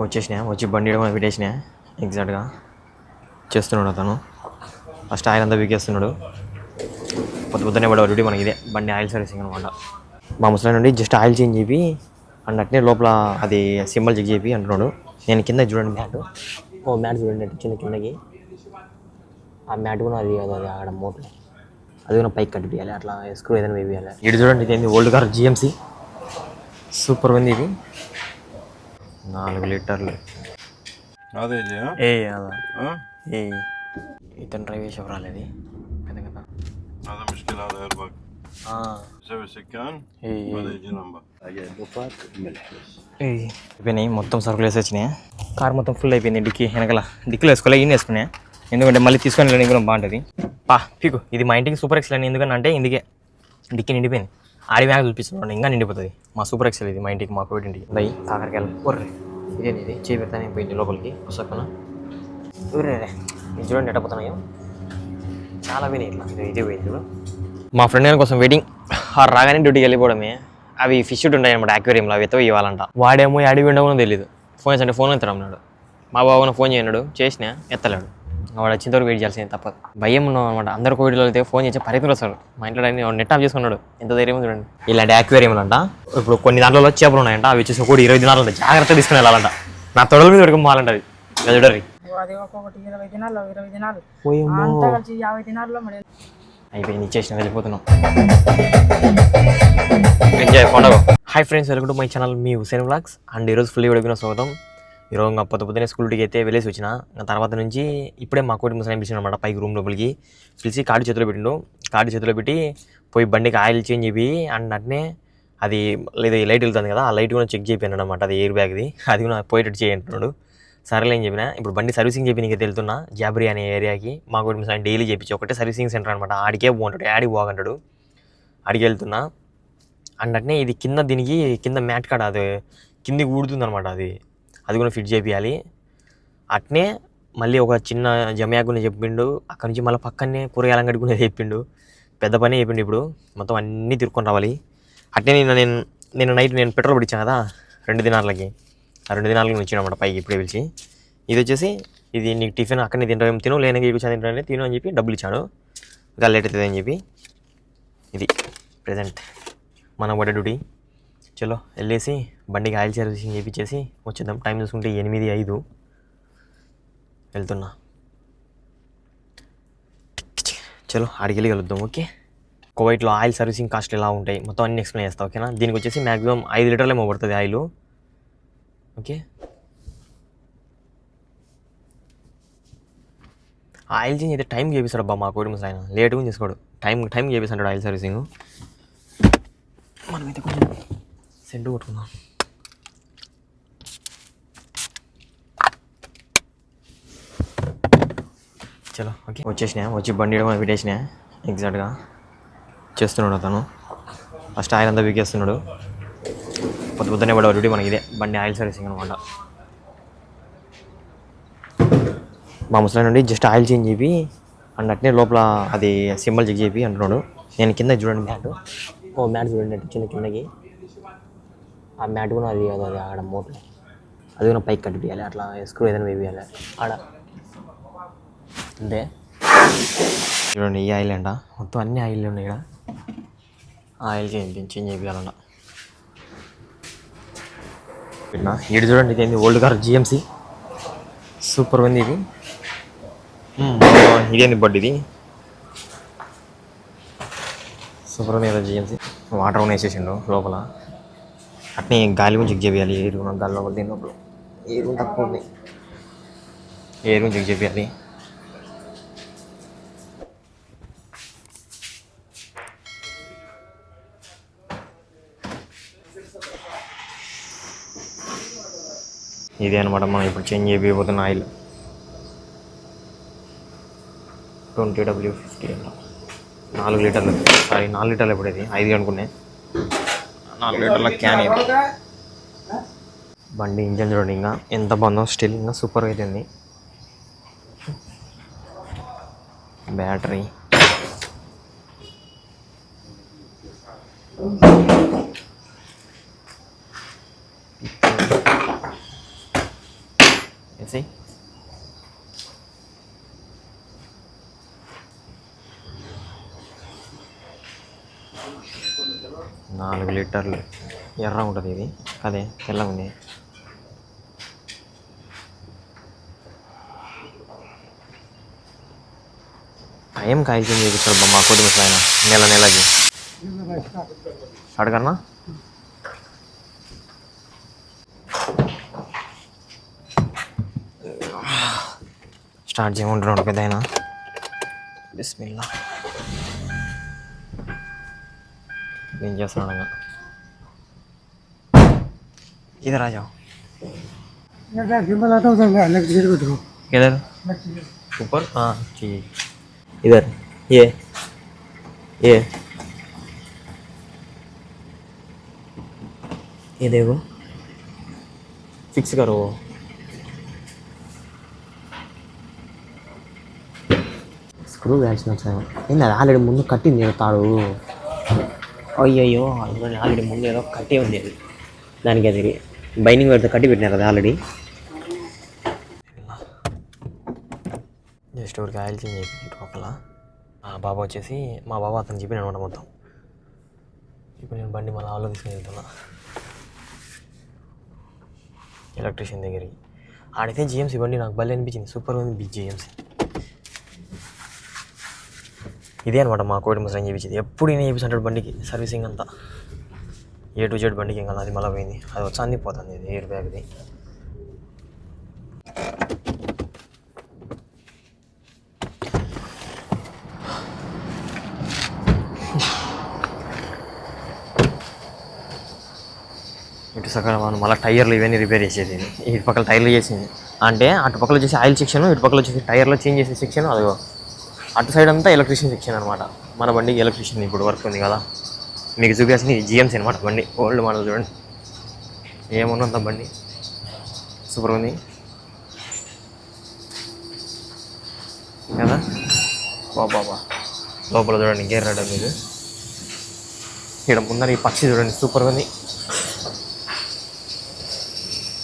వచ్చేసినా వచ్చి బండి కూడా పెట్టేసినా ఎగ్జాక్ట్గా చేస్తున్నాడు అతను. ఫస్ట్ ఆయిల్ అంతా వీకేస్తున్నాడు. పొద్దున్నే పడే డ్యూటీ మనకి ఇదే బండి ఆయిల్ సర్వీసింగ్ అనమాట. మా ముసలి నుండి జస్ట్ ఆయిల్ చేంజ్ చెప్పి అండ్ అట్నే లోపల అది సింబల్ చెక్ చెప్పి అంటున్నాడు. నేను కింద చూడండి మ్యాట్ చూడండి చిన్న కిందకి ఆ మ్యాట్ కూడా అది అది ఆడ మోటర్ అది కూడా పైకి కట్టిపియాలి, అట్లా స్క్రూ ఏదైనా వేయాలి. ఇటు చూడండి, ఇది ఓల్డ్ కార్ జిఎంసీ సూపర్ ఉంది ఇది. 4 లీటర్లు ఇతను డ్రైవ్ చేసే రాలేదు అయిపోయినాయి. మొత్తం సరుకులు వేసి వచ్చినాయి. కార్ మొత్తం ఫుల్ అయిపోయింది. వెనకాల డిక్కీలో వేసుకోలే, ఈయన వేసుకున్నాయి. ఎందుకంటే మళ్ళీ తీసుకొని వెళ్ళడానికి కూడా బాగుంటుంది. పీకు ఇది మా ఇంటికి సూపర్ ఎక్సెల్ అని ఎందుకంటే ఇందుకే డిక్కీ నిండిపోయింది. ఆడి బ్యాగ్ చూపిస్తున్నాడు, ఇంకా నిండిపోతుంది. మా సూపర్ ఎక్సెల్ ఇది మా ఇంటికి, మా కోవిడింటికి. అయ్యి కాకరకాయలు కొర్రే ఇదేది చేయి పెడతానే పోయింది లోపలికి పుస్తకం. ఊరే ఇది చూడండి ఎట్టపోతున్నాయో, చాలా పోయినాయి ఇట్లా. ఇదే పోయింది. మా ఫ్రెండ్ కోసం వెయిటింగ్. రాగానే డ్యూటీకి వెళ్ళిపోవడమే. అవి ఫిష్ ఉంటాయి అనమాట అక్వేరియంలో, అవి ఎత్తో ఇవ్వాలంట. వాడేమో అడిగి ఉండవో తెలియదు. ఫోన్ చేసి అంటే ఫోన్ ఎత్తాడు అన్నాడు. మా బాబున ఫోన్ చేయన్నాడు, చేసినా ఎత్తలేడు. వాడు వచ్చేంతవరకు వెయిట్ చేయాల్సింది తప్పదు. భయం ఉన్నాం అనమాట. అందరు కోవిడ్లో అయితే ఫోన్ చేసి పరిగెత్తులు వస్తారు. మా ఇంట్లో నెట్ ఆఫ్ చేసుకున్నాడు. ఎంత ధైర్యం చూడండి. ఇలాంటి అక్వేరియంలు అంట. ఇప్పుడు కొన్ని దాంట్లో చేపలు ఉన్నాయంట, అవి వచ్చేసి ఒకటి 20 దినాలు ఉంటాయి. జాగ్రత్త తీసుకుని వెళ్ళాలంట. నా తొడల మీద వరకు మాలంట అవి. చూడరి అయిపోయింది, ఇచ్చేసిన వెళ్ళిపోతున్నాం. ఎంజాయ్ పండుగ. Hi friends, welcome to my channel, మీ హుసేన్ వ్లాగ్స్. అండ్ ఈరోజు ఫుల్ వీడియోకి స్వాగతం. ఈరోజు ఇంకా పొద్దునే స్కూల్కి అయితే వెళ్ళేసి వచ్చిన. తర్వాత నుంచి ఇప్పుడే మా కోటి ముసలి పిలిచిన అనమాట. పైకి రూమ్ లోపలికి పిలిచి కార్డు చేతిలో పెట్టిండు. కార్డు చేతిలో పెట్టి పోయి బండికి ఆయిల్ చేంజ్ చెప్పి అండ్ అట్నే అది లేదా లైట్ వెళ్తుంది కదా, ఆ లైట్ కూడా చెక్ చేయించాను అనమాట. అది ఎయిర్ బ్యాగ్ది, అది కూడా పోయేటట్టు చేయంటున్నాడు. సరేలే అని చెప్పిన. ఇప్పుడు బండి సర్వీసింగ్ చెప్పి నీకు వెళ్తున్నా జాబ్రీ అనే ఏరియాకి. మా కోటి ముసలి డైలీ చేయించి ఒకటే సర్వీసింగ్ సెంటర్ అనమాట. ఆడికే బాగుంటాడు, ఆడికి బాగుంటాడు. ఆడికి వెళ్తున్నా. అండ్ అట్నే ఇది కింద, దీనికి కింద మ్యాట్ కాడ అది కిందికి ఊడుతుంది అనమాట. అది కూడా ఫిట్ చేయాలి. అట్నే మళ్ళీ ఒక చిన్న జమయాగుని చెప్పిండు. అక్కడి నుంచి మళ్ళీ పక్కనే కూరగాయల అంగడి కూడా చెప్పిండు. పెద్ద పని చెప్పిండు. ఇప్పుడు మొత్తం అన్నీ తిరుక్కొని రావాలి. అట్నే నేను నైట్ పెట్రోల్ పడిచ్చాను కదా 2 దినాలకి. ఆ 2 దినాలకి వచ్చిన అనమాట పైకి ఇప్పుడే పిలిచి. ఇది వచ్చేసి ఇది నీకు టిఫిన్ అక్కడనే తిను, లేని కూర్చొని తింటానే తిను అని చెప్పి డబ్బులు ఇచ్చాడు. ఇంకా లేట్ అవుతుంది అని చెప్పి. ఇది ప్రజెంట్ మనం పడే డ్యూటీ. చలో వెళ్ళేసి బండికి ఆయిల్ సర్వీసింగ్ చేయించేసి వచ్చేద్దాం. టైం చూసుకుంటే 8:05 వెళ్తున్నా. చలో ఆడికి వెళ్ళి కలుద్దాం. ఓకే, కువైట్లో ఆయిల్ సర్వీసింగ్ కాస్ట్ ఎలా ఉంటాయి మొత్తం అన్ని ఎక్స్ప్లెయిన్ చేస్తాం. ఓకేనా. దీనికి వచ్చేసి మ్యాక్సిమం 5 లీటర్లు ఏమో పడుతుంది ఆయిల్. ఓకే, ఆయిల్ చేంజ్ అయితే టైం చేపిస్తాడు అబ్బా మా కోడి ముసలి. ఆయన లేటుగా చేసుకోడు, టైం చేపిస్తాడు ఆయిల్ సర్వీసింగ్. మనమైతే కొంచెం సెంటు కొట్టుకుందాం. చలో ఓకే, వచ్చేసినా వచ్చి బండి కూడా పెట్టేసినా ఎగ్జాక్ట్గా చేస్తున్నాడు అతను. ఫస్ట్ ఆయిల్ అంతా వీకేస్తున్నాడు. పొద్దున్నే పడే డ్యూటీ మనకి ఇదే బండి ఆయిల్ సర్వీసింగ్ అనమాట. మా ముసలి నుండి జస్ట్ ఆయిల్ చేంజ్ చెప్పి అండ్ అట్నే లోపల అది సింబల్ చెక్ చెప్పి అంటున్నాడు. నేను కింద చూడండి మ్యాట్ చూడండి చిన్న కిందకి ఆ మ్యాట్ కూడా అది అది ఆడ మోటర్ అది కూడా పైకి కట్టిపియాలి, అట్లా స్క్రూ ఏదైనా వేయాలి ఆడ. అంతే చూడండి, ఈ ఆయిల్ అంట. మొత్తం అన్ని ఆయిల్ ఉన్నాయి ఇక్కడ. ఆయిల్ చేంజ్ చేయాలన్న. ఇటు చూడండి, ఇది ఓల్డ్ కార్ జిఎంసీ సూపర్ ఉంది ఇది. ఇదేంది బడ్డీ, ఇది సూపర్ ఉంది కదా జిఎంసీ. వాటర్ కూడా వేసేసిండు లోపల. అట్నే గాలి కూడా చెక్ చేయాలి. ఎయిర్ గాలి లోపల, దీని లోపల ఎయిర్ తక్కువ ఉంది. ఎయిర్ చెక్ చేయాలి. ఇదే అనమాట మనం ఇప్పుడు చేంజ్ చేయబోతున్న ఆయిల్. 20W50 అంట. 4 లీటర్లు, సారీ 4 లీటర్లు ఎప్పుడు ఇది 5 అనుకునే. 4 లీటర్ల క్యాన్ ఇది. బండి ఇంజన్ చూడండి ఇంకా ఎంత బాగుందో, స్టిల్ ఇంకా సూపర్గా అవుతుంది. బ్యాటరీ వేసి 4 లీటర్లు. ఎర్ర ఉంటుంది ఇది, అదే తెల్లగా ఉంది. ఏం కాయలు చేంజ్ చేయించారు మా కోటి ముసలాయన నెలకి అడగన్నా. స్టార్ట్ చేయమంటున్నాడు పెద్ద ఆయన. బిస్మిల్లా. ఏం చేస్తున్నాడు इधर आ जाओ. किधर ऊपर? हाँ ठीक. इधर ये देखो फिक्स करो. స్క్రూ వేయాల్సిన వచ్చాను. ఏంది అది ఆల్రెడీ ముందు కట్టింది తాడు. అయ్యయ్యో అందులో ఆల్రెడీ ముందు ఏదో కట్టే ఉంది అది. దానికి అది బైండింగ్ పెడితే కట్టి పెట్టినారు అది ఆల్రెడీ. జస్ట్ ఊరికి ఆయిల్ చేంజ్ అయిపోయింది లోపల. ఆ బాబా వచ్చేసి మా బాబా అతను చెప్పిన అనమాట మొత్తం. ఇప్పుడు నేను బండి మళ్ళీ ఆలో తీసుకుని వెళ్తున్నా ఎలక్ట్రీషియన్ దగ్గరికి. ఆడైతే జిఎంసీ బండి నాకు భలే అనిపించింది, సూపర్ ఉంది బిగ్ జిఎంసీ. ఇదే అనమాట మా కోటి ముసలి చేయించింది. ఎప్పుడు నేను చేపిస్తుంటాడు బండికి సర్వీసింగ్ అంతా. A to Z బండికి ఇంకా అది మళ్ళీ పోయింది. అది వచ్చి పోతుంది ఇది ఎయిర్ బ్యాగ్ది. ఇటు సగం మళ్ళీ టైర్లు ఇవన్నీ రిపేర్ చేసేది. ఇటు పక్కల టైర్లు చేసింది అంటే అటు పక్కల వచ్చేసి ఆయిల్ సెక్షన్, ఇటు పక్కల వచ్చేసి టైర్లో చేంజ్ చేసే సెక్షన్. అదిగో అటు సైడ్ అంతా ఎలక్ట్రీషియన్ సెక్షన్ అనమాట. మన బండికి ఎలక్ట్రీషియన్ ఇప్పుడు వర్క్ ఉంది కదా. మీకు చూపించాల్సింది జిఎంసీ అనమాట బండి. ఓల్డ్ మోడల్ చూడండి, ఏమున్నంత బండి సూపర్ ఉంది కదా. బాబా లోపల చూడండి గేర్ రావడం మీకు. ఇక్కడ ముందర ఈ పక్షి చూడండి సూపర్ ఉంది.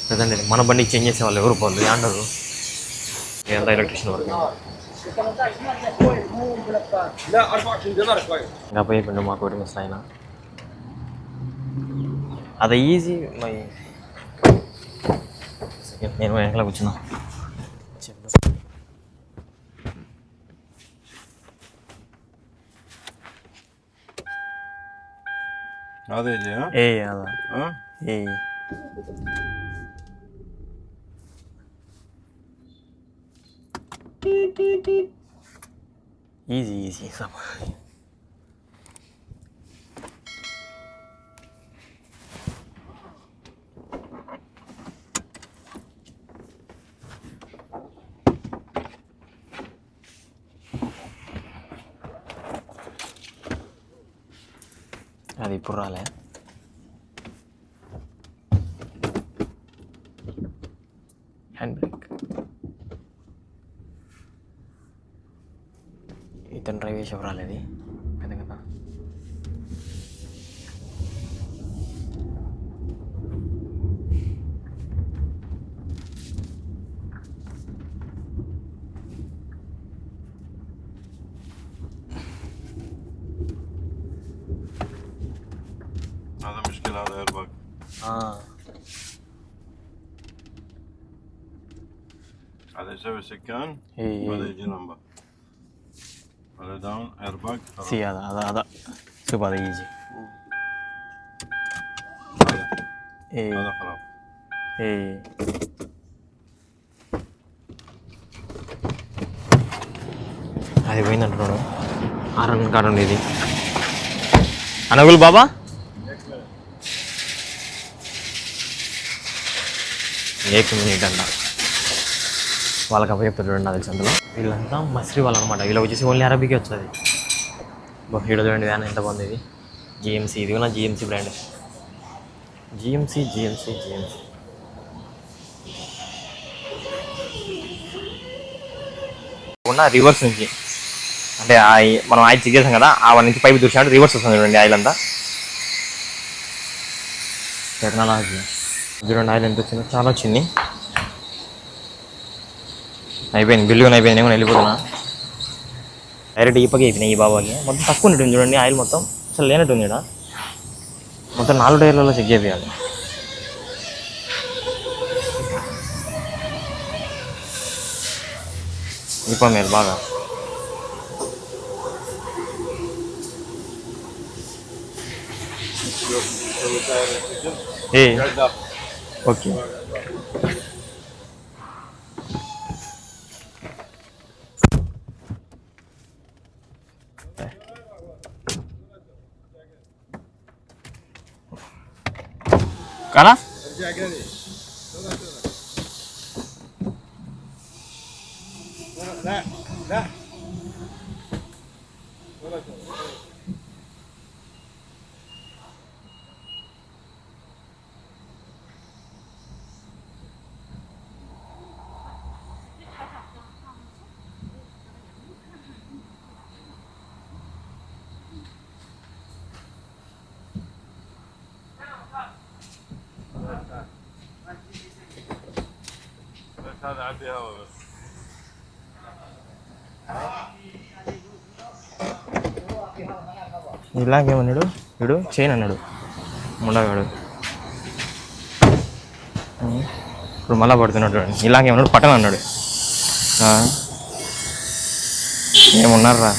లేదండి మన బండికి చేంజ్ చేసే వాళ్ళు ఎవరు పోదు అంటారు. ఇదంతా ఎలక్ట్రీషియన్ వర్క్. ఇంకా పోయిపోయిండు మా కోటి మిస్ ఆయన. అది ఈజీ మై సెకండ్. నేను వెనకాల కూర్చున్నా. అదే ఏ అదా ఏ ఈజీ సమ్. అది ఇప్పుడు రాలే. హ్యాండ్ బ్రేక్ ఇతను డ్రైవ్ చేసి ఎవరు రాలేదు కదా కదా. هذا مشكلة هذا ايرباك. هذا يسوي سكان وهذا يجي لمبة. هذا داون ايرباك. سي هذا شوف هذا يجي. هذا خراب. అది పోయిందంటున్నాడు. ఆరన్ కాడండి ఇది అనగుల్ బాబా. ఏక్ మినిట్ అంట వాళ్ళకి అప్పు చెప్తారు చూడండి. నాకు తెలిసి అందులో వీళ్ళంతా మసిరి వాళ్ళు అనమాట. వీళ్ళకి వచ్చేసి ఓన్లీ అరబీకే వస్తుంది. హీడో చూడండి వ్యాన్ ఎంత బాగుంది. ఇది జిఎంసీ, ఇది కూడా జిఎంసీ బ్రాండ్. జిఎంసీ రివర్స్ నుంచి అంటే మనం ఆయిల్ చెక్ చేసాం కదా, ఆ వన్ నుంచి పైపు దూసినట్టు రివర్స్ వస్తుంది చూడండి ఆయిల్ అంతా. టెక్నాలజీ చూడండి ఆయిల్ ఎంత వచ్చిందో, చాలా వచ్చింది. అయిపోయింది బిల్లు కానీ అయిపోయింది, నేను వెళ్ళిపోతున్నా. డైరెక్ట్ ఈపకి అయిపోయినాయి ఈ బాబాకి. మొత్తం తక్కువ ఉన్నట్టుంది చూడండి ఆయిల్, మొత్తం అసలు లేనట్టుంది ఇక్కడ. మొత్తం 4 టైర్లలో చెక్ చేయాలి. ఇప్ప మీరు బాగా ఏ ఓకే. కానా هذا عبي هوا بس. ఇలాగేమన్నాడు వీడు, చైన్ అన్నాడు ముండగాడు. ఇప్పుడు మళ్ళా పడుతున్నాడు. ఇలాగేమన్నాడు పట్టణ అన్నాడు. ఏమున్నారా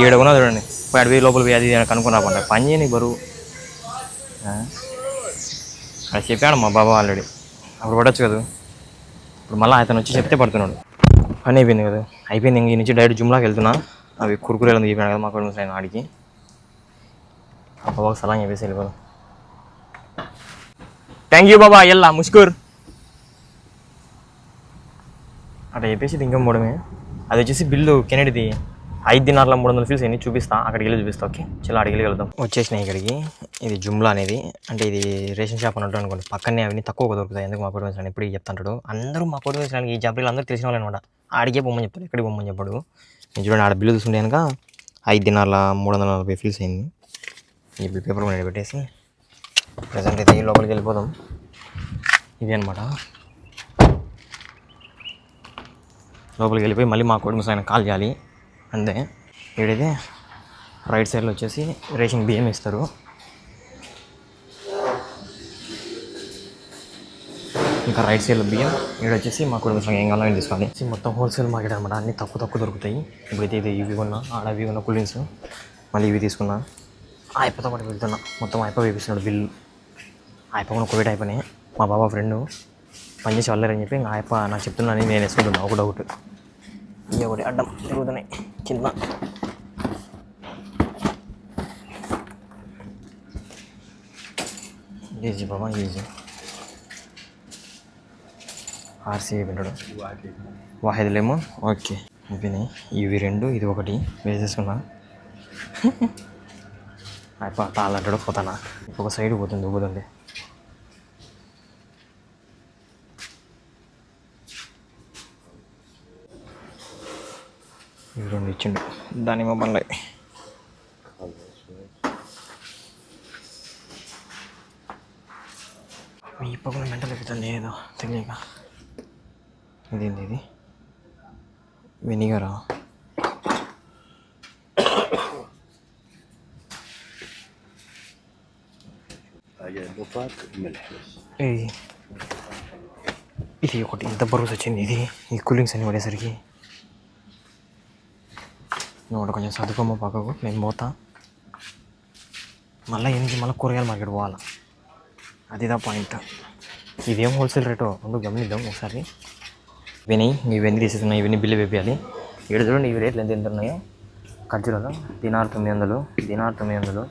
ఏడుగున్నా చూడండి. అడవి లోపల పోయి అది కనుక్కున్నా పంట పని చేయని బరువు. అది చెప్పాడు మా బాబా ఆల్రెడీ, అప్పుడు పడవచ్చు కదా. ఇప్పుడు మళ్ళీ అతను వచ్చి చెప్తే పడుతున్నాడు. పని అయిపోయింది కదా, అయిపోయింది. ఇంక నుంచి డైరెక్ట్ జిమ్లాకి వెళ్తున్నా. అవి కురుకురేలు చెప్పాను కదా మా కూడా ముసలాయన ఆడికి. బాబాకు సలాం చెప్పేసి వెళ్ళిపోదాం. థ్యాంక్ యూ బాబా ఎల్లా ముష్కూర్ అట్లా చెప్పేసి ఇంకా మూడమే. అది వచ్చేసి బిల్లు కెనడిది 5 దినార్ల 300 ఫీల్స్ ఎన్ని చూపిస్తా, అక్కడికి వెళ్ళి చూపిస్తా. ఓకే చాలా అడిగి వెళ్దాం. వచ్చేసినాయి ఇక్కడికి. ఇది జుమ్లా అనేది, అంటే ఇది రేషన్ షాప్ అన్నట్టు అనుకోండి. పక్కనే అవన్నీ తక్కువ దొరుకుతాయి. ఎందుకు మా కోటి వేసాను ఇప్పుడు చెప్తాంటాడు. అందరూ మా కోటి వేసానికి ఈ జాబ్రీలు అందరూ తెలిసిన వాళ్ళు అనమాట. ఆడికే బొమ్మని చెప్తారు, ఎక్కడికి బొమ్మని చెప్పాడు. నేను చూడండి ఆడ బిల్లు చూస్తుండే కనుక 5 దినార్ల 340 ఫీల్స్ అయింది. ఈ బిల్ పేపర్ మీద పెట్టేసి ప్రజెంట్ అయితే లోపలికి వెళ్ళిపోదాం. ఇది అనమాట. లోపలికి వెళ్ళిపోయి మళ్ళీ మా కోటి ముసలాయన కాల్ చేయాలి అంతే. ఈడైతే రైట్ సైడ్లో వచ్చేసి రేషన్ బియ్యం ఇస్తారు. ఇంకా రైట్ సైడ్లో బియ్యం, ఈడ వచ్చేసి మా కుటుంబం ఏం కావాలో తీసుకోవాలి. మొత్తం హోల్సేల్ మార్కెట్ అనమాట. అన్నీ తక్కువ దొరుకుతాయి. ఇప్పుడైతే ఇది ఇవి కొన్నా, ఆడ అవి కొన్నా కూల్ డ్రింక్స్, మళ్ళీ ఇవి తీసుకున్నా. అయిపోతా పాటు వెళ్తున్నా. మొత్తం అయిపోయి వేపిస్తున్నాడు బిల్లు. అయిపోకుండా కోవిడ్ అయిపోయినాయి. మా బాబా ఫ్రెండ్ పనిచేసి వాళ్ళని చెప్పి ఇంకా అయిపో నాకు చెప్తున్నాను, నేను వేసుకుంటున్నా ఒక డౌట్. ఇవి ఒకటి అడ్డం తిరుగుతున్నాయి కింద. ఈజీ బాబా ఈజీ. ఆర్సీ పెట్టాడు. వాహిద్ లేమో ఓకే అయిపోయినాయి. ఇవి 2 ఇది 1 వేసేసుకున్నా. అయిపో తాళ్ళంటాడు పోతానా. ఒక సైడ్ పోతుంది ఊగుతుంది. ఇవి 2 ఇచ్చిండు దానిమ్మ బండ్లు. మీ పక్కన మెంటలు ఎక్కుతుంది ఏదో తెలియక. ఇదేంటి ఇది వెనిగరా? ఇది ఒకటి ఇంత బరువు వచ్చింది. ఇది ఈ కూలింగ్స్ అన్ని పడేసరికి నువ్వు కొంచెం చదువుకోమో పక్కకు, నేను పోతా. మళ్ళీ మళ్ళీ కూరగాయల మార్కెట్ పోవాలా, అదిదా పాయింట్. ఇదేం హోల్సేల్ రేటో ముందు గమనిద్దాం ఒకసారి. ఇవన్నీ తీసేస్తున్నాయి. ఇవన్నీ బిల్లు వేయాలి. ఏడు చూడండి ఇవి రేట్లు ఎంత ఉన్నాయో. ఖర్జూరాలు దినార్ 900, దినార్ 900.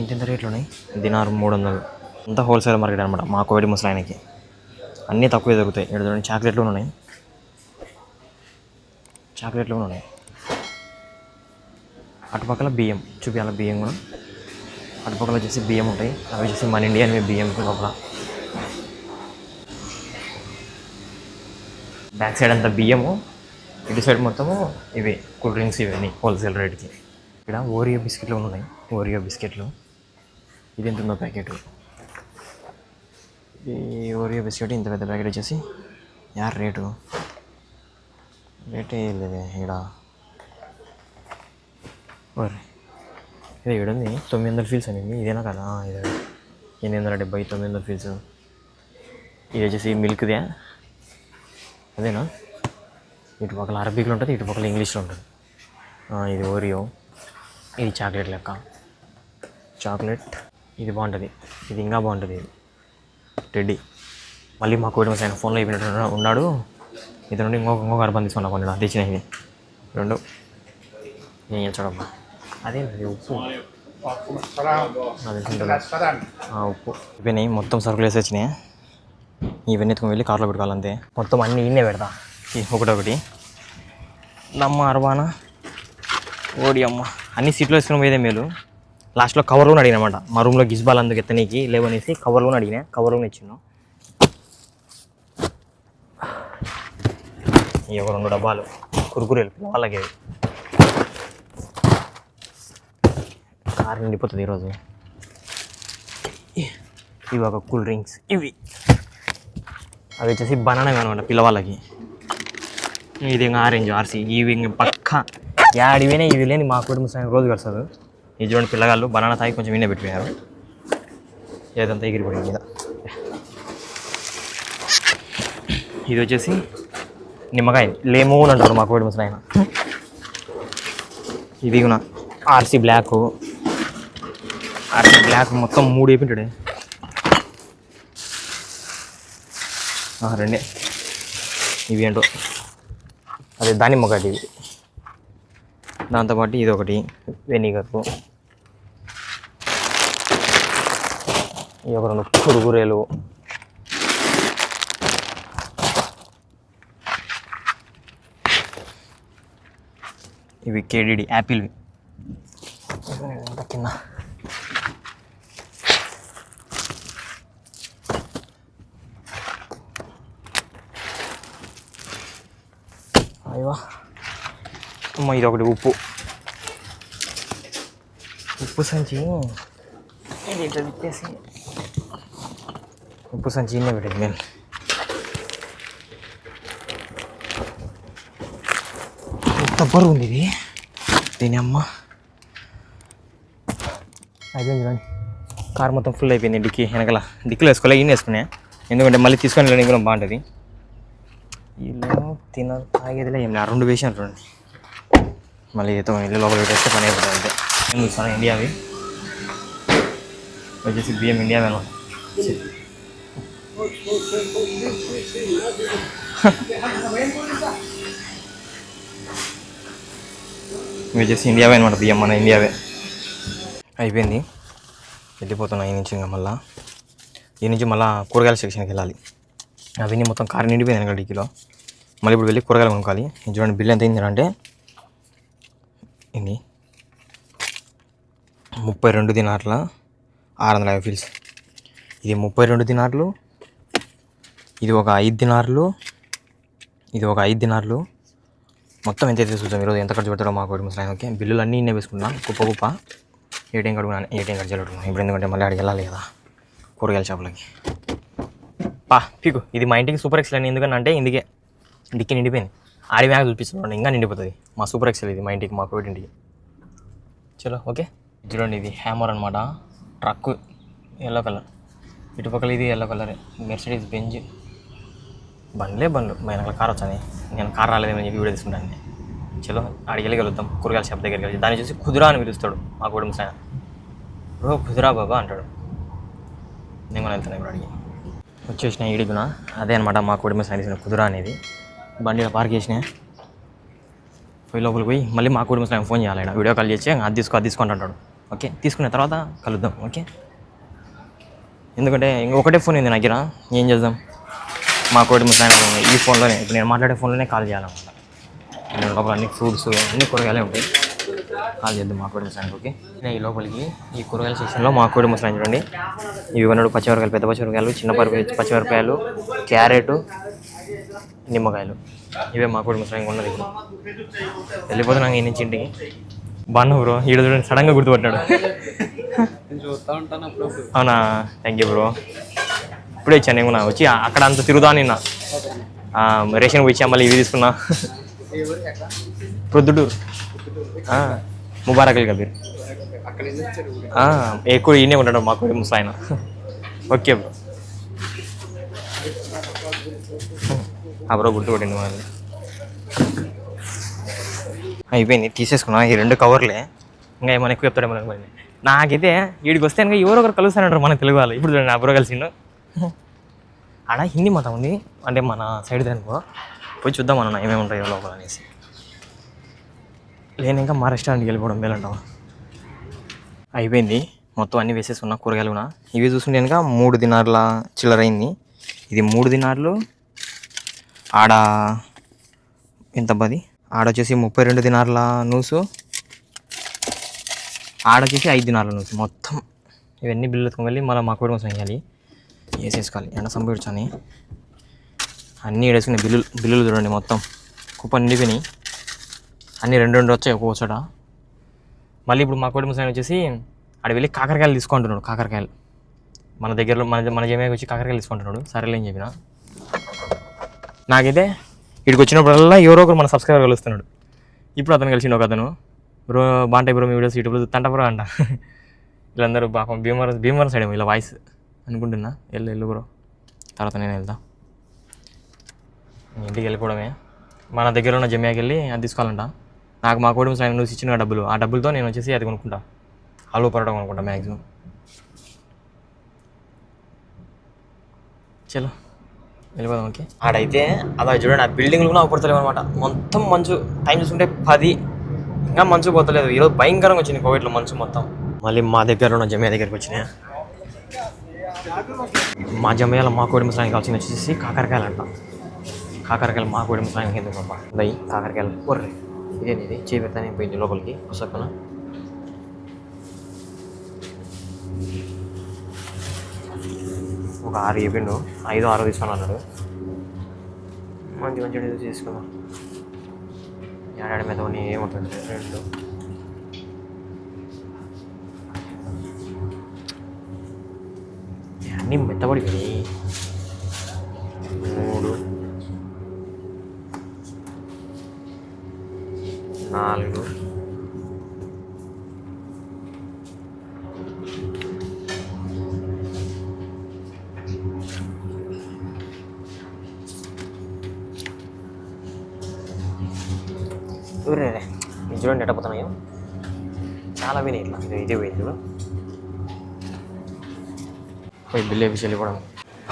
ఇంత రేట్లు ఉన్నాయి. దినార్ 300. అంతా హోల్సేల్ మార్కెట్ అనమాట మా కోవిడ్ ముసలాయనకి. అన్నీ తక్కువే దొరుకుతాయి. ఏడు చూడండి చాక్లెట్లు ఉన్నాయి, చాక్లెట్లు కూడా ఉన్నాయి. అటుపక్కల బియ్యం చూపించాలి. బియ్యం కూడా అటుపక్కల వచ్చేసి బియ్యం ఉంటాయి. అవి వచ్చేసి మన ఇండియన్ బియ్యం. లోపల బ్యాక్ సైడ్ అంతా బియ్యము, ఇటు సైడ్ మొత్తము ఇవి కూల్ డ్రింక్స్ ఇవన్నీ హోల్సేల్ రేట్కి. ఇక్కడ ఓరియో బిస్కెట్లు ఉన్నాయి, ఓరియో బిస్కెట్లు. ఇది ఎంత ఉందో ప్యాకెట్. ఈ ఓరియో బిస్కెట్ ఇంత పెద్ద ప్యాకెట్ వచ్చేసి రేటు రేటే లేదు ఇక్కడ. ఇది ఏడుంది 900 ఫీల్స్ అనేది. ఇదేనా కదా? ఇది 870, 900 ఫీల్స్. ఇది వచ్చేసి మిల్క్దే, అదేనా? ఇటు పక్కల అరబిక్లో ఉంటుంది, ఇటు పక్కల ఇంగ్లీష్లో ఉంటుంది. ఇది ఓరియో, ఇది చాక్లెట్ లెక్క. చాక్లెట్ ఇది బాగుంటుంది, ఇది ఇంకా బాగుంటుంది. ఇది టెడ్డీ. మళ్ళీ మా కోడి ఆయన ఫోన్లో అయిపోయినట్టు ఉన్నాడు. ఇది నుండి ఇంకొక అర్బన్ తీసుకున్నా కొన్ని తెచ్చిన. ఇది రెండు ఏం చూడమ్మా. అదే ఉప్పు, ఉప్పు ఇవన్నీ మొత్తం సరుకులు వేసి వచ్చినాయి. ఇవన్నీ ఎత్తుకొని వెళ్ళి కార్లో పెట్టుకోవాలంతే. మొత్తం అన్నీ ఇన్నే పెడతా ఒకటొకటి. నమ్మ అరబానా ఓడి అమ్మ అన్ని సీట్లో వేసుకుని పోయేదే మేలు. లాస్ట్లో కవర్లో అడిగినమాట. మా రూమ్లో గిజ్బాల్ అందుకు ఎత్తనీకి లేవనేసి కవర్లో అడిగినా, కవర్లో ఇచ్చినాం. ఈ ఒక 2 డబ్బాలు కురుకురేలు వాళ్ళకి. కారు నిండిపోతుంది ఈరోజు. ఇవి ఒక కూల్ డ్రింక్స్. ఇవి అవి వచ్చేసి బనానా అనమాట పిల్లవాళ్ళకి. ఇది ఇంకా ఆరెంజ్, ఆర్సీ. ఇవి ఇంకా పక్క యాడివైనా ఇవి లేని మా కుటుంబ సాయం రోజు గడుస్తుంది. ఇది చూడండి పిల్లగాళ్ళు బనానా తాగి కొంచెం వినే పెట్టిపోయారు. ఏదంతా ఎగిరిపడింది మీద. ఇది వచ్చేసి నిమ్మకాయ, లేమోన్ అంటారు మా కోడి ముసలాయన. ఇది కూడా ఆర్సీ బ్లాక్. ఆర్సీ బ్లాక్ మొత్తం 3 వేపింటాడే. 2 ఇవి ఏంటో అదే దానిమ్మకాయ. ఇవి దాంతోపాటు ఇది ఒకటి వెనిగర్. ఇవి ఒక 2 కురుకురేలు. ఇవి కేడిడి యాపిల్వి. కింద అయ్యో అమ్మ. ఇది ఒకటి ఉప్పు సంచి. ఇది ఇట్లా తిప్పేసి ఉప్పు సంచి ఇన్నే పెట్టేది నేను. ఎంత బరువు ఉంది ఇది. దీని అమ్మ అయిపోయింది చూడండి. కార్ మొత్తం ఫుల్ అయిపోయింది. డిక్కీ వెనకాల డిక్కీలో వేసుకోలే, ఈయన వేసుకునే. ఎందుకంటే మళ్ళీ తీసుకొని వెళ్ళడానికి కూడా బాగుంటుంది. వీళ్ళు తాగేదిలే ఏం లేదు. 2 వేసాను చూడండి. మళ్ళీ ఇదో ఇల్లు లోపల పెట్టేస్తే పని అయిపోతుంది. అంతే. నేను చూస్తాను ఇండియావి వచ్చేసి బియ్యం ఇండియా అనమాట. వచ్చేసి ఇండియావే అనమాట బియ్యం, మన ఇండియావే. అయిపోయింది, వెళ్ళిపోతున్నాం ఈ నుంచి. ఇంకా మళ్ళీ ఈ నుంచి మళ్ళీ కూరగాయల సెక్షన్కి వెళ్ళాలి. అవన్నీ మొత్తం కారు నిండిపోయింది వెనక డిక్కీలో. మళ్ళీ ఇప్పుడు వెళ్ళి కూరగాయలు కొనుక్కోవాలి. చూడండి బిల్ ఎంత అయింది అంటే ఇది 32 దినార్ల 650 ఫీల్స్. ఇది 32 దినార్లు. ఇది ఒక 5 దినార్లు. ఇది ఒక 5 దినార్లు. మొత్తం ఎంత అయితే చూసాం ఈరోజు ఎంత ఖర్చు పెడతాడో మా కోడి ముసలాయన. ఓకే, బిల్లులు అన్నీ ఇన్నే వేసుకున్నాం కుప్ప. ఏటీఎం కార్డు వెళ్ళడున్నాం ఇప్పుడు, ఎందుకంటే మళ్ళీ అడిగి వెళ్ళాలి కదా కూరగాయల షాపులకి. పీకు ఇది మా ఇంటికి సూపర్ ఎక్సెల్ అని. ఎందుకంటే ఇందుకే డిక్కీ నిండిపోయింది. ఆడి బ్యాగ్ చూపిస్తున్నాడు, ఇంకా నిండిపోతుంది. మా సూపర్ ఎక్సెల్ ఇది మా ఇంటికి, మా కోడి ఇంటికి. చలో ఓకే. చూడండి ఇది హ్యామర్ అనమాట. ట్రక్ ఎల్లో కలర్, ఇటుపక్కల ఇది ఎల్లో కలరే. Mercedes Benz. బండ్లు మా వెనకాల కార్ వచ్చాను. నేను కార్ రాలేదేమని చెప్పి వీడియో తీసుకుంటాను. చలో ఆడికి వెళ్ళి వెళ్తాం కూరగాయల షాప్ దగ్గరికి వెళ్ళి. దాన్ని చూసి కుదురా అని పిలుస్తాడు మా కోడి ముసలాయన. బ్రో కుదురా బాబా అంటాడు. నేను కూడా వెళ్తాను ఇప్పుడు అడిగి. వచ్చేసిన ఈడిగున అదే అనమాట మా కోడి ముసలాయన కుదురా అనేది. బండిలో పార్క్ చేసిన పోయి లోపలికి పోయి మళ్ళీ మా కోడి ముసలాయన ఫోన్ చేయాలి. వీడియో కాల్ చేసి అది తీసుకుంటా అంటాడు. ఓకే, తీసుకున్న తర్వాత కలుద్దాం. ఓకే, ఎందుకంటే ఒకటే ఫోన్ ఉంది నా దగ్గర, ఏం చేద్దాం. మా కోడి ముసలాయన ఈ ఫోన్లోనే, ఇప్పుడు నేను మాట్లాడే ఫోన్లోనే కాల్ చేయాలన్నమాట. నేను లోపల అన్ని ఫ్రూట్స్ అన్ని కూరగాయలే ఉంటాయి. కాల్ చేద్దాం మా కోడి ముసలాయనకి. ఓకే, నేను ఈ లోపలికి ఈ కూరగాయల సెక్షన్లో మా కోడి ముసలాయన చూడండి. ఇవి కొన్నాడు పచ్చిమిరపకాయలు, పెద్ద పచ్చిమిరపకాయలు, చిన్న పచ్చిమిరపకాయలు, క్యారెట్, నిమ్మకాయలు. ఇవే మా కూడా ముసలి ఉన్నది వెళ్ళిపోతున్నాం ఈ నుంచి ఇంటికి. బాగున్నా బ్రో, ఈడ చూడండి సడన్గా గుర్తుపట్టాడు. అవునా, థ్యాంక్ యూ బ్రో. ఇప్పుడే వచ్చాను నేను వచ్చి అక్కడ అంత తిరుగుదా నిన్న రేషన్ పోయి మళ్ళీ ఇవి తీసుకున్నా. ప్రొద్దుటూరు ముబారక్ అలీ కబీర్ ఎక్కువ ఈయనే ఉంటాడు మాకు ముసలాయన. ఓకే బ్రో, బ్రో గుర్తుపట్టింది మనల్ని. అయిపోయింది, తీసేసుకున్నా ఈ 2 కవర్లే. ఇంకా ఏమైనా ఎక్కువ చెప్తాడేమో మరి. నాకైతే వీడికి వస్తే ఇంకా ఎవరో ఒకరు కలుస్తానంటారు మన తెలుగు వాళ్ళు. ఇప్పుడు చూడండి బ్రో కలిసిండు. ఆడ హిందీ మతం ఉంది అంటే మన సైడ్ దానికో పోయి చూద్దాం అన్న ఏమేమి ఉంటాయో లోపల అనేసి. నేను ఇంకా మా రెస్టారెంట్కి వెళ్ళిపోవడం మేలంటావా. అయిపోయింది మొత్తం అన్నీ వేసేసుకున్నా కూరగాయలు కూడా. ఇవి చూసుకుంటే కనుక 3 దినార్ల చిల్లర అయింది. ఇది 3 దినార్లు. ఆడ ఎంత పది, ఆడొచ్చేసి 32 దినార్ల నూసు, ఆడొచ్చేసి 5 దినార్ల నూసు. మొత్తం ఇవన్నీ బిల్లు ఎత్తుకొని వెళ్ళి మళ్ళీ మా కూడా కోసం వేయాలి, వేసేసుకోవాలి. ఎండ సంపూడ్చని అన్నీ వేసుకునే బిల్లులు చూడండి మొత్తం కుప్ప నిండిపోయినాయి. అన్నీ 2 వచ్చాయి ఒక్కొక్క చోట. మళ్ళీ ఇప్పుడు మా కోడి ముసలాయన వచ్చేసి ఆడ వెళ్ళి కాకరకాయలు తీసుకుంటున్నాడు. కాకరకాయలు మన దగ్గరలో మన జమేకి వచ్చి కాకరకాయలు తీసుకుంటున్నాడు. సరేలే అని చెప్పిన. నాకైతే ఇక్కడికి వచ్చినప్పుడల్లా ఎవరో ఒకరు మన సబ్స్క్రైబర్ కలుస్తున్నాడు. ఇప్పుడు అతను కలిసిండు ఒక అతను. బ్రో బాగుంటాయి బ్రో మీ వీడియోస్ యూట్యూబ్లో తంట బ్రో అంట. వీళ్ళందరూ పాపం భీమవరం సైడ్ ఏమో ఇలా వాయిస్ అనుకుంటున్నా. వెళ్ళు బ్రో, తర్వాత నేను వెళ్తా. ఇంటికి వెళ్ళిపోవడమే. మన దగ్గర ఉన్న జమ్యాకి వెళ్ళి అది తీసుకోవాలంట. నాకు మా కోడి ముసలాయన నువ్వు ఇచ్చిన డబ్బులు, ఆ డబ్బులతో నేను వచ్చేసి అది కొనుక్కుంటా, ఆలు పరోటా కొనుక్కుంటా మ్యాక్సిమం. చలో వెళ్ళిపోదాం. ఓకే, ఆడైతే అలా చూడండి ఆ బిల్డింగ్లు కూడా అవపడతలేవు అనమాట. మొత్తం మంచు. టైం చూసుకుంటే 10, ఇంకా మంచు పోతలేదు. ఈరోజు భయంకరంగా వచ్చింది కోవిడ్లో మంచు మొత్తం. మళ్ళీ మా దగ్గర ఉన్న జమయా దగ్గరికి వచ్చినాయి. మా జమయాలో మా కోడి ముసలాయనకి కావాల్సింది వచ్చేసి కాకరకాయలు అంట. కాకరకాయలు మా కోడి ముసలాయనకి ఎందుకు బాబా దయ్యి కాకరకాయలు కొర్రే. ఇదేంటి ఇది చేపెడతానే పోయింది లోపలికి పుస్తకం. ఒక 6 చెప్పిండు, 5, 6 తీసుకుని అన్నాడు. మంచి చూసి తీసుకుందాం. ఏడాడి మీద ఏముంటుంది 2 అన్నీ మెత్తబడిపోయి 3, 4, 2 ఇది చూడండి ఎట్ట పోతున్నాయో. చాలా వినాయి ఇట్లా. ఇదే పోయింది పోయి బిల్ వేపించి వెళ్ళిపోవడం.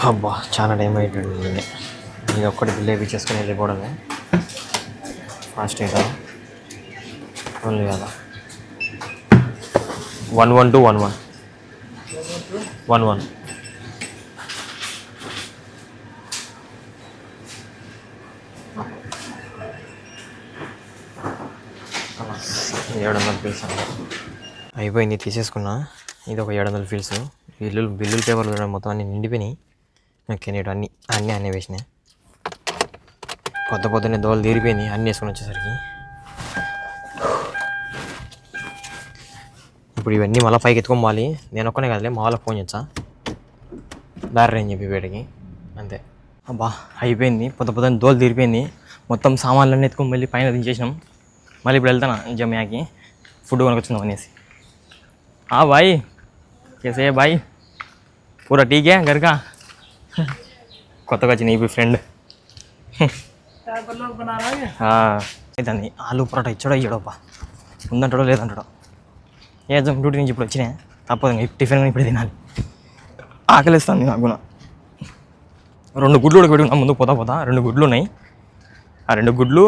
అబ్బా చాలా టైం అయిపోయింది. ఇది ఒక్కటి బిల్ వేపించేసుకొని వెళ్ళిపోవడమే ఫాస్ట్ అయితే. ఓన్లీ కదా 11211 11 700 ఫీల్స్ అయిపోయింది, తీసేసుకున్నా. ఇది ఒక 700 ఫీల్స్. బిల్లుల పేపర్లు మొత్తం అన్నీ నిండిపోయినాయి. ఓకే, నేను అన్నీ వేసినాయి. పొద్దున్నే దోలు తీరిపోయింది అన్నీ వేసుకొని వచ్చేసరికి. ఇప్పుడు ఇవన్నీ మళ్ళీ పైకి ఎత్తుకోవాలి. నేను ఒక్కనే కదలే, మా వాళ్ళకి ఫోన్ చేస్తా దారి అని చెప్పి బయటకి. అంతే. అబ్బా అయిపోయింది, పొద్దున్న దోలు తీరిపోయింది. మొత్తం సామాన్లన్నీ ఎత్తుకొని వెళ్ళి పైన దించేసినాం. మళ్ళీ ఇప్పుడు వెళ్తాను జమ్యాకి ఫుడ్ కొనుకొచ్చుందాం అనేసి. బాయ్ కేసే బాయ్ పూరా టీకే గరికా. కొత్తగా వచ్చిన ఈ ఫ్రెండ్ దాన్ని ఆలు పరోటా ఇచ్చాడో ఇయ్యడోబ్బా, ఉందంటాడో లేదంటాడో. ఏం డ్యూటీ నుంచి ఇప్పుడు వచ్చినాయి, తప్పదు ఇంకా టిఫిన్ కానీ ఇప్పుడు తినాలి. ఆకలిస్తుంది నాకు. 2 గుడ్లు ఉడకబెట్టుకున్నా ముందు పోతా 2 గుడ్లు ఉన్నాయి. ఆ 2 గుడ్లు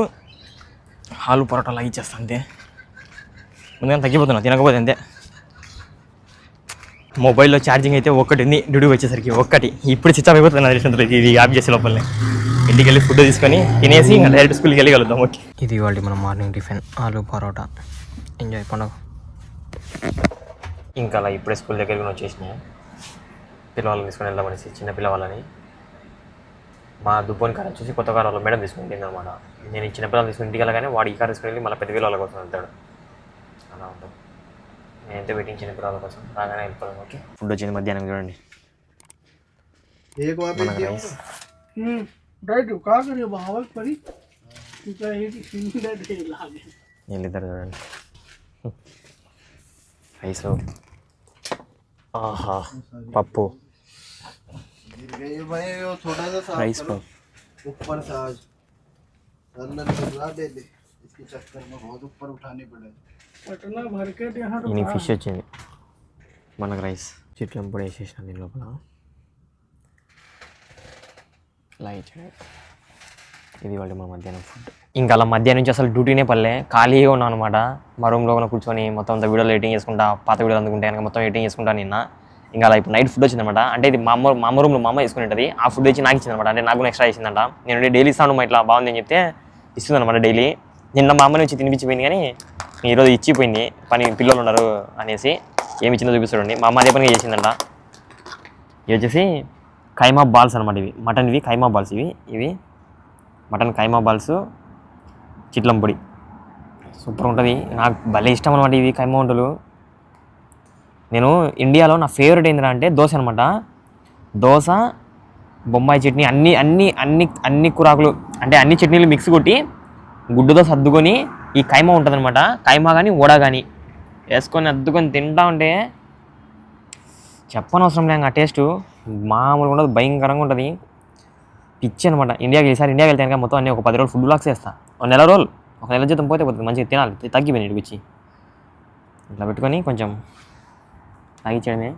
ఆలు పరోటా లాగా ఇచ్చేస్తా అంతే. ముందుగా తగ్గిపోతున్నా తినకపోతే అంతే. మొబైల్లో ఛార్జింగ్ అయితే 1 ఉంది, డ్యూటీ వచ్చేసరికి 1. ఇప్పుడు స్విచ్ ఆఫ్ అయిపోతుంది. ఇది ఆఫ్ చేసే లోపలనే ఇంటికి వెళ్ళి ఫుడ్ తీసుకొని తినేసి ఇంకా డైరెక్ట్ స్కూల్కి వెళ్ళి కలుద్దాం. ఓకే, ఇది ఇవాళ మన morning tiffin aloo paratha. Enjoy పండుగ. ఇంకా అలా ఇప్పుడే స్కూల్ దగ్గరికి వచ్చేసినాయి. పిల్లవాళ్ళని తీసుకొని వెళ్దామనేసి చిన్న పిల్లవాళ్ళని. మా దుబ్బోని కార్ వచ్చేసి కొత్త కార్ వాళ్ళు మేడం తీసుకుని అనమాట. నేను ఈ చిన్నపిల్లలు తీసుకుని ఇంటికి వెళ్ళగానే వాడు ఈ కార్ తీసుకుని వెళ్ళి మళ్ళీ 10,000 వాళ్ళ కోసం వెళ్తాడు. అలా ఉంటుంది. నేనైతే వెయిటింగ్ చిన్నపిల్లల కోసం రాగానే వెళ్ళిపోతాను. ఓకే, ఫుడ్ వచ్చింది మధ్యాహ్నం చూడండి. వెళ్ళిద్దరు చూడండి రైస్, ఆహా పప్పు, రైస్ పప్పు, ऊपर से आज अंदर गिरा दे दे, इसके चक्कर में बहुत ऊपर उठानी पड़ेगी. पटना भर के यहाँ ఇది ఫిష్ వచ్చింది మనకు. రైస్ చిట్లం పొడి వేసేసాను దీని లోపల. లైట్ ఇది వాళ్ళు మా మధ్యాహ్నం ఫుడ్. ఇంకా అలా మధ్యాహ్నం నుంచి అసలు డ్యూటీనే పల్లె, ఖాళీగా ఉన్నాను అనమాట. మా రూమ్లో కూర్చొని మొత్తం అంతా వీడియోలు ఎడిటింగ్ చేసుకుంటా, పాత వీడియోలు అందుకుంటే కనుక మొత్తం ఎడిటింగ్ చేసుకుంటా నిన్న. ఇంకా అలా ఇప్పుడు నైట్ ఫుడ్ వచ్చిందనమాట. అంటే ఇది మా అమ్మ రూమ్లో మా అమ్మ తీసుకుని ఉంటుంది. ఆ ఫుడ్ వచ్చి నాకు ఇచ్చిందనమాట. అంటే నాకు ఎక్స్ట్రా ఇచ్చిందంట. నేను డైలీ ఇస్తాను మా ఇట్లా బాగుంది అని చెప్తే ఇస్తుందన్నమాట డైలీ. నిన్న మా అమ్మని వచ్చి తినిపించిపోయింది, కానీ ఈరోజు ఇచ్చిపోయింది. పని పిల్లలు ఉన్నారు అనేసి ఏమి ఇచ్చిందో చూపిస్తాడండి. మా అమ్మ అదే పనిగా చేసిందంట. ఇవి వచ్చేసి కైమా బాల్స్ అనమాట. ఇవి మటన్, ఇవి కైమా బాల్స్. ఇవి మటన్ కైమా బాల్స్, చిట్లం పొడి. సూపర్ ఉంటుంది. నాకు భలే ఇష్టం అనమాట ఇవి కైమా వంటలు. నేను ఇండియాలో నా ఫేవరెట్ ఏంటంటే అంటే దోశ అనమాట. దోశ, బొంబాయి చట్నీ, అన్ని అన్ని అన్ని అన్ని కూరాకులు అంటే అన్ని చట్నీలు మిక్స్ కొట్టి గుడ్డుతో సర్దుకొని ఈ కైమా ఉంటుంది అనమాట. కైమా కానీ వడ కానీ వేసుకొని అద్దుకొని తింటా ఉంటే చెప్పనవసరం లేదు. ఆ టేస్ట్ మామూలుగా ఉండదు, భయంకరంగా ఉంటుంది. పిచ్చి అనమాట. ఈసారి ఇండియాకి వెళ్తే కనుక మొత్తం అన్నీ ఒక 10 రోజులు ఫుడ్ బ్లాగ్స్ వేస్తాను. ఒక నెల రోజులు, ఒక నెల జీతం పోతే పోతుంది. మంచిగా తినాలి, తగ్గిపోయింది ఇటు వచ్చి ఇట్లా పెట్టుకొని కొంచెం తాగిచ్చడమే.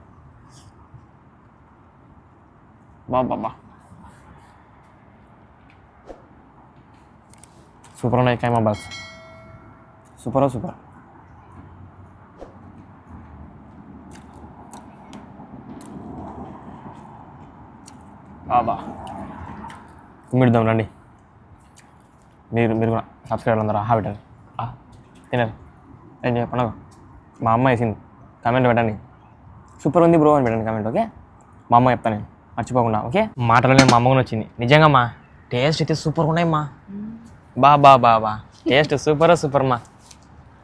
బాబా సూపర్ ఉన్నాయి కైమా బాల్స్. సూపర్. బాబా కుమ్మిడుదాం రండి. మీరు కూడా సబ్స్క్రైబ్ అందరూ పెట్టారు, తినరు ఏం చెప్పండి. మా అమ్మ వేసింది కామెంట్ పెట్టండి, సూపర్ ఉంది బ్రో అని పెట్టండి కామెంట్. ఓకే, మా అమ్మ చెప్తాను నేను మర్చిపోకుండా. ఓకే, మాటలోనే మా అమ్మగా వచ్చింది. నిజంగా మా టేస్ట్ అయితే సూపర్గా ఉన్నాయి మా. బా టేస్ట్ సూపర్ మా.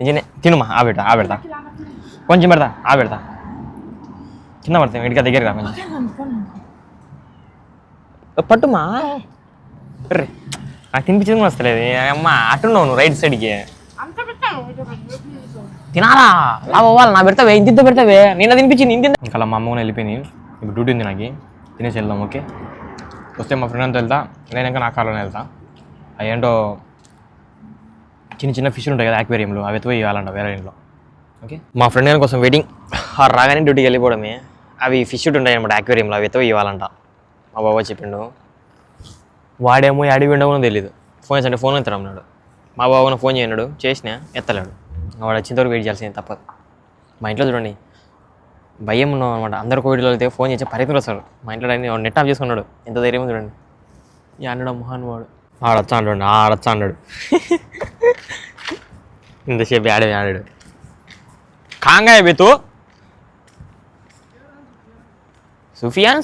నిజమే తినుమా. పెడతా కొంచెం పెడతా కింద పడతాం. ఇంటికి దగ్గర కొంచెం పట్టుమా. రే నాకు తినిపించేది కూడా వస్తలేదు అమ్మ. అట్టున్నావు నువ్వు రైట్ సైడ్కి తినాలా లాభాలి. నా పెడతావే ఇంత పెడతావే. నిన్న తినిపించింది ఇంత. ఇంకా అలా మా అమ్మ కూడా వెళ్ళిపోయింది. ఇప్పుడు డ్యూటీ ఉంది నాకు, తినేసి వెళ్దాం. ఓకే, వస్తే మా ఫ్రెండ్ అంతా వెళ్తా, లేనాక నా కార్లోనే వెళ్తా. అవేంటో చిన్న ఫిష్లు ఉంటాయి కదా యాక్వేరియంలో, అవి ఎత్తుపోయి ఇవ్వాలంట వేరే ఇంట్లో. ఓకే, మా ఫ్రెండ్ కోసం వెయిటింగ్. రాగానే డ్యూటీకి వెళ్ళిపోవడమే. అవి ఫిష్ ఉంటాయి అనమాట యాక్వేరియంలో, అవి ఎత్తుపోయి ఇవ్వాలంట. మా బాబా చెప్పిండు. వాడేమో అడిగి ఉండవో తెలియదు. ఫోన్ చేసి అంటే ఫోన్ ఎత్తడం అన్నాడు. మా బాబు ఫోన్ చేయన్నాడు, చేసినా ఎత్తలేడు. వాడు వచ్చేంతవరకు వెయిట్ చేయాల్సింది తప్పదు. మా ఇంట్లో చూడండి భయం ఉన్నాం అనమాట. అందరు కోవిడ్లో అయితే ఫోన్ చేసి పరిస్థితులు వస్తారు. మా ఇంట్లో నెట్ ఆఫ్ చేసుకున్నాడు. ఎంత ధైర్యం చూడండి. ఈ అన్నాడు మహాన్ వాడు. ఆడొచ్చా అన్నాడు ఇంతసేపు ఆడాడు. కాంగాయ బేతు సుఫియాన్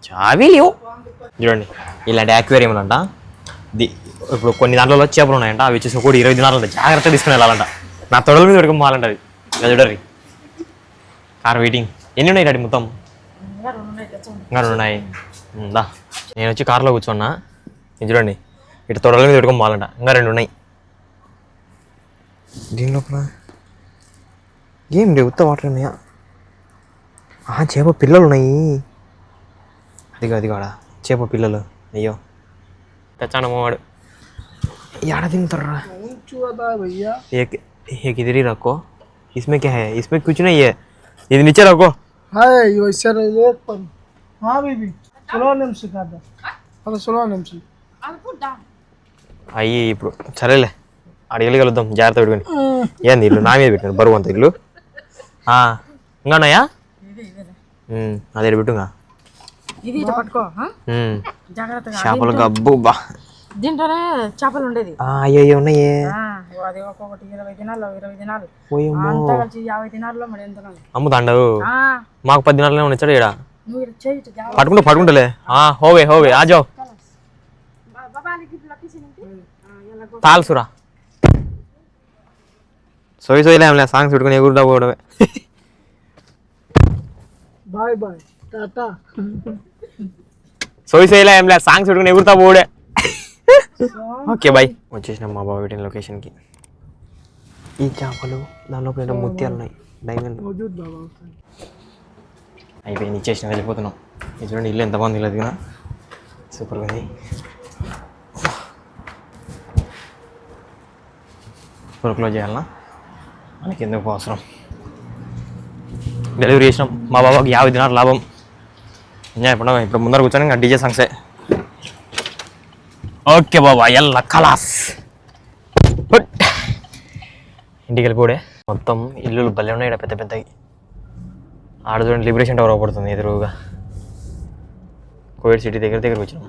చావీ లేవు. చూడండి ఇలాంటి యాక్వేరియంలు అంట. ఇప్పుడు కొన్ని దాంట్లో చేపలు ఉన్నాయంట. అవి వచ్చేసి కూడా 20 దినాలు ఉంటాయి. జాగ్రత్తగా తీసుకుని వెళ్ళాలంట. నా తొడల మీద పెట్టుకోవాలంట. అది ఇలా చూడర్రి. Car waiting. ఎన్ని ఉన్నాయి డాడీ మొత్తం? ఇంకా 2 ఉన్నాయి. దా నేను వచ్చి కార్లో కూర్చున్నా. ఇది చూడండి ఇటు తొడల మీద పెట్టుకోవాలంట. ఇంకా 2 ఉన్నాయి. దీని లోపల ఏం లేవు, ఉత్త వాటర్ ఉన్నాయా? చేప పిల్లలు ఉన్నాయి. అది కాడ చేప పిల్లలు. అయ్యో తెచ్చాను వాడు. यार दिन तर रहा भैया एक इधर ही रखो. इसमें क्या है? इसमें कुछ नहीं है. ये नीचे रखो. हाय वैसे एक पर. हां बेबी స్లో నేమ్ సికాదా. అది స్లో నేమ్ సి అయ్యి ఇప్పుడు సరేలే అడగలుగుతాం. జాగ్రత్త పెట్టుకొని. ఏంది ఇల్లు నా మీద పెట్టాను బరువు అంత ఇల్లు. ఇంకా ఉన్నాయా? అదే పెట్టుగా చేపలు గబ్బు బా. దీంట్లోనే చేపలు ఉండేది. అయ్యో ఉన్నాయే. అది ఒక్కొక్కటి 20 దినాలు 20 దినాలు అంతా కలిసి 50 దినాల్లో మరి ఎంత అమ్ముతాండవు. మాకు 10 దినాలనే ఉండొచ్చాడు ఇక్కడ. నువ్వు ఇటు చేయి ఇటు జావ. పట్టుకుంటలే హోవే హోవే ఆ జావ్ बाबा ने गिफ्ट लकी से नहीं याला गो తాల్సురా సోయిలే ఏం లేదు సాంగ్స్ పెట్టుకుని ఎగురుతా పోవడమే बाय बाय टाटा సోయిలే ఏం లేదు సాంగ్స్ పెట్టుకుని ఎగురుతా పోవడే ఓకే బాయ్ వచ్చేసినాం మా బాబు పెట్టిన లొకేషన్కి ఈ చేపలు దానిలో ఏదో ముత్యాలు ఉన్నాయి డైమండ్ मौजूद बाबा అయిపోయింది ఇచ్చేసిన వెళ్ళిపోతున్నాం ఇది చూడండి ఇల్లు ఎంత బాగుంది లేదు కదా సూపర్గా ఉంది ఇప్పుడు క్లోజ్ చేయాలన్నా మనకి ఎందుకు అవసరం డెలివరీ చేసినాం మా బాబాకి 50 దినాలు లాభం ఎంజాయ్ అయిపోయినా ఇప్పుడు ముందర కూర్చొని ఇంకా డీజే సాంగ్సే ఓకే బాబా ఎల్ల కలాస్ ఇంటికి వెళ్ళిపోడే మొత్తం ఇల్లులు భలే ఉన్నాయి ఇక్కడ పెద్ద పెద్దవి ఆడ చూడండి లిబరేషన్ టవర్ అవపడుతుంది ఎదురుగా కోవిడ్ సిటీ దగ్గరికి వచ్చినాం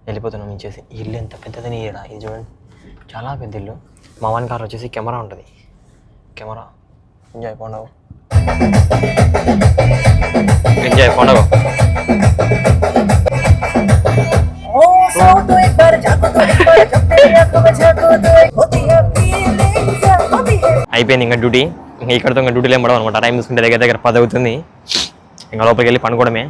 వెళ్ళిపోతున్నాం ఇచ్చేసి ఇల్లు ఎంత పెద్దదని ఈడ ఇది చూడండి చాలా పెద్ద ఇల్లు మా వాని కార్ వచ్చేసి కెమెరా ఉంటుంది కెమెరా ఎంజాయ్ పండగ ఎంజాయ్ పండగ అయిపోయింది ఇంకా డ్యూటీ ఇంకా ఇక్కడతో ఇంకా డ్యూటీలో ఏం పడవు అనమాట టైం చూసుకుంటే దగ్గర 10 అవుతుంది ఇంకా లోపలికి వెళ్ళి పనుకోవడమే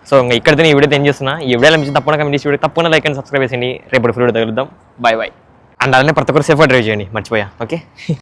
సో ఇంకా ఇక్కడితో ఈ వీడియో ఏం చేస్తున్నా ఈ వీడియో అనిపించి తప్పకుండా కమెంట్ చేసి వీడియో తప్పకుండా లైక్ అండ్ సబ్స్క్రైబ్ చేయండి రేపు ఫుల్ వీడియో తగులుద్దాం బాయ్ బాయ్ అండ్ అలానే ప్రతి ఒక్కరు సేఫ్గా డ్రైవ్ చేయండి మర్చిపోయా ఓకే